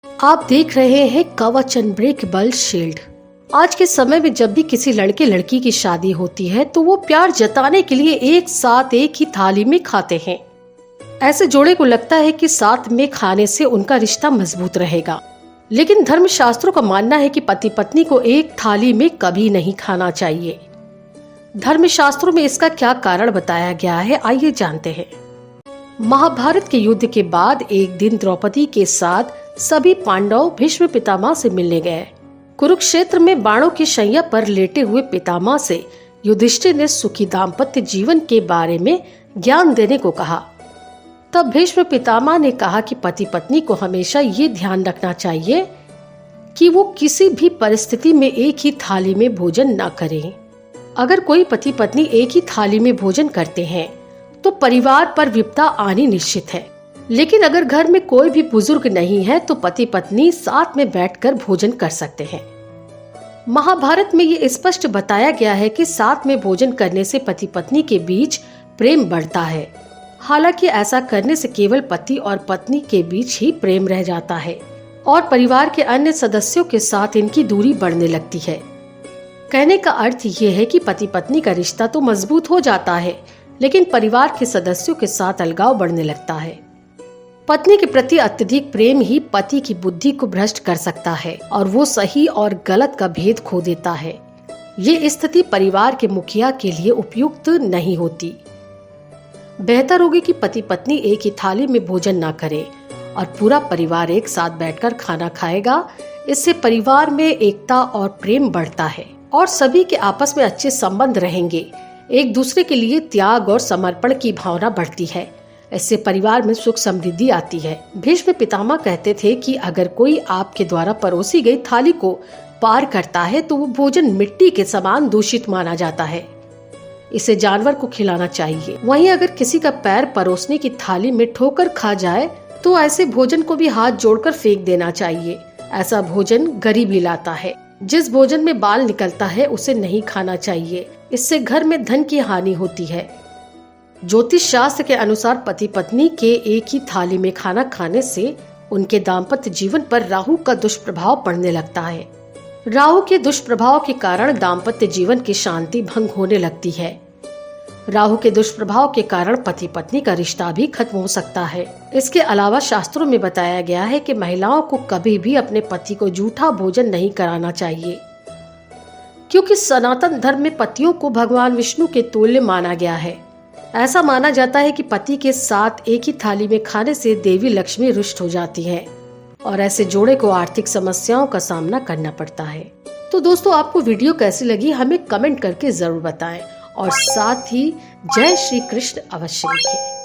आप देख रहे हैं कवच अनब्रेकेबल शील्ड। आज के समय में जब भी किसी लड़के लड़की की शादी होती है तो वो प्यार जताने के लिए एक साथ एक ही थाली में खाते हैं। ऐसे जोड़े को लगता है कि साथ में खाने से उनका रिश्ता मजबूत रहेगा, लेकिन धर्मशास्त्रों का मानना है कि पति पत्नी को एक थाली में कभी नहीं खाना चाहिए। धर्मशास्त्रों में इसका क्या कारण बताया गया है, आइए जानते हैं। महाभारत के युद्ध के बाद एक दिन द्रौपदी के साथ सभी पांडव भीष्म पितामह से मिलने गए। कुरुक्षेत्र में बाणों की शैया पर लेटे हुए पितामह से युधिष्ठिर ने सुखी दाम्पत्य जीवन के बारे में ज्ञान देने को कहा। तब भीष्म पितामह ने कहा कि पति पत्नी को हमेशा ये ध्यान रखना चाहिए कि वो किसी भी परिस्थिति में एक ही थाली में भोजन न करें। अगर कोई पति पत्नी एक ही थाली में भोजन करते हैं तो परिवार पर विपदा आनी निश्चित है, लेकिन अगर घर में कोई भी बुजुर्ग नहीं है तो पति पत्नी साथ में बैठकर भोजन कर सकते हैं। महाभारत में ये स्पष्ट बताया गया है कि साथ में भोजन करने से पति पत्नी के बीच प्रेम बढ़ता है। हालांकि ऐसा करने से केवल पति और पत्नी के बीच ही प्रेम रह जाता है और परिवार के अन्य सदस्यों के साथ इनकी दूरी बढ़ने लगती है। कहने का अर्थ ये है कि पति पत्नी का रिश्ता तो मजबूत हो जाता है, लेकिन परिवार के सदस्यों के साथ अलगाव बढ़ने लगता है। पत्नी के प्रति अत्यधिक प्रेम ही पति की बुद्धि को भ्रष्ट कर सकता है और वो सही और गलत का भेद खो देता है। ये स्थिति परिवार के मुखिया के लिए उपयुक्त नहीं होती। बेहतर होगी कि पति पत्नी एक ही थाली में भोजन न करें और पूरा परिवार एक साथ बैठकर खाना खाएगा। इससे परिवार में एकता और प्रेम बढ़ता है और सभी के आपस में अच्छे संबंध रहेंगे। एक दूसरे के लिए त्याग और समर्पण की भावना बढ़ती है। इससे परिवार में सुख समृद्धि आती है। भीष्म पितामह कहते थे कि अगर कोई आपके द्वारा परोसी गई थाली को पार करता है तो वो भोजन मिट्टी के समान दूषित माना जाता है। इसे जानवर को खिलाना चाहिए। वहीं अगर किसी का पैर परोसने की थाली में ठोकर खा जाए तो ऐसे भोजन को भी हाथ जोड़कर फेंक देना चाहिए। ऐसा भोजन गरीबी लाता है। जिस भोजन में बाल निकलता है उसे नहीं खाना चाहिए। इससे घर में धन की हानि होती है। ज्योतिष शास्त्र के अनुसार पति पत्नी के एक ही थाली में खाना खाने से उनके दाम्पत्य जीवन पर राहु का दुष्प्रभाव पड़ने लगता है। राहु के दुष्प्रभाव के कारण दाम्पत्य जीवन की शांति भंग होने लगती है। राहु के दुष्प्रभाव के कारण पति पत्नी का रिश्ता भी खत्म हो सकता है। इसके अलावा शास्त्रों में बताया गया है कि महिलाओं को कभी भी अपने पति को जूठा भोजन नहीं कराना चाहिए, क्योंकि सनातन धर्म में पतियों को भगवान विष्णु के तुल्य माना गया है। ऐसा माना जाता है कि पति के साथ एक ही थाली में खाने से देवी लक्ष्मी रुष्ट हो जाती है और ऐसे जोड़े को आर्थिक समस्याओं का सामना करना पड़ता है। तो दोस्तों, आपको वीडियो कैसी लगी हमें कमेंट करके जरूर बताएं और साथ ही जय श्री कृष्ण अवश्य लिखें।